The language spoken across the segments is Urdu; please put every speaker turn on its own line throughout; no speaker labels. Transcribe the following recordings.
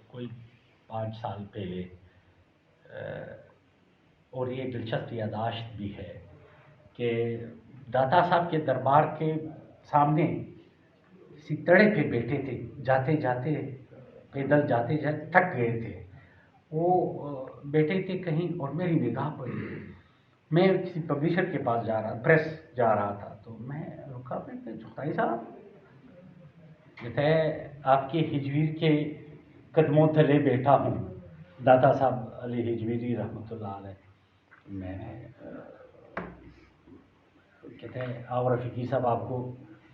کوئی 5 سال پہلے، اور یہ دلچسپ یادداشت بھی ہے کہ داتا صاحب کے دربار کے سامنے سیتڑے پہ بیٹھے تھے، جاتے جاتے پیدل جاتے جاتے تھک گئے تھے، وہ بیٹھے تھے کہیں اور میری نگاہ پڑی، میں کسی پبلشر کے پاس جا رہا، پریس جا رہا تھا، تو میں رکا، میں کہ چغتائی صاحب، کہتا ہے آپ کے ہجویر کے قدموں تلے بیٹھا ہوں، داتا صاحب علی ہجویری رحمۃ اللہ علیہ۔ میں کہتے ہیں اور رفیقی صاحب آپ کو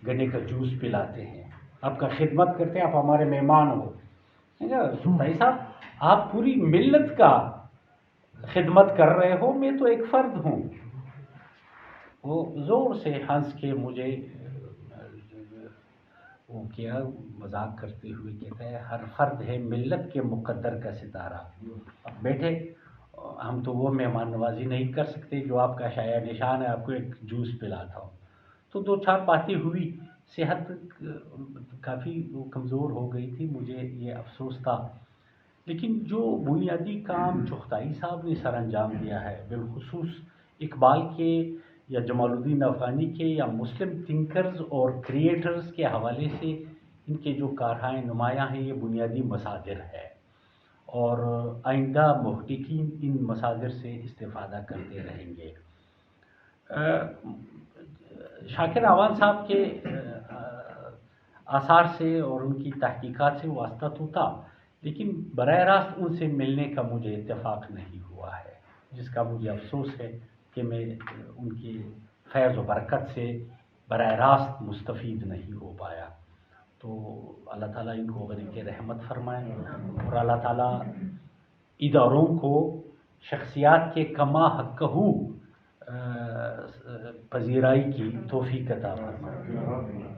گنے کا جوس پلاتے ہیں، آپ کا خدمت کرتے ہیں، آپ ہمارے مہمان ہو۔ بھائی صاحب آپ پوری ملت کا خدمت کر رہے ہو، میں تو ایک فرد ہوں۔ وہ زور سے ہنس کے مجھے وہ کیا، مذاق کرتے ہوئے کہتا ہے ہر فرد ہے ملت کے مقدر کا ستارہ۔ اب بیٹھے، ہم تو وہ مہمان نوازی نہیں کر سکتے جو آپ کا شایع نشان ہے، آپ کو ایک جوس پلاتا ہوں۔ تو 2-4 باتیں ہوئی، صحت کافی کمزور ہو گئی تھی، مجھے یہ افسوس تھا، لیکن جو بنیادی کام چغتائی صاحب نے سر انجام دیا ہے، بالخصوص اقبال کے یا جمال الدین افغانی کے یا مسلم تھنکرز اور کریٹرز کے حوالے سے ان کے جو کارہائے نمایاں ہیں، یہ بنیادی مصادر ہے، اور آئندہ محققین ان مصادر سے استفادہ کرتے رہیں گے۔ شاکر اعوان صاحب کے آثار سے اور ان کی تحقیقات سے واسطہ تو تھا، لیکن براہ راست ان سے ملنے کا مجھے اتفاق نہیں ہوا ہے، جس کا مجھے افسوس ہے کہ میں ان کی فیض و برکت سے براہ راست مستفید نہیں ہو پایا۔ تو اللہ تعالیٰ ان کو غریق رحمت فرمائے، اور اللہ تعالیٰ اداروں کو شخصیات کے کما حقہ پذیرائی کی توفیق عطا فرمائے۔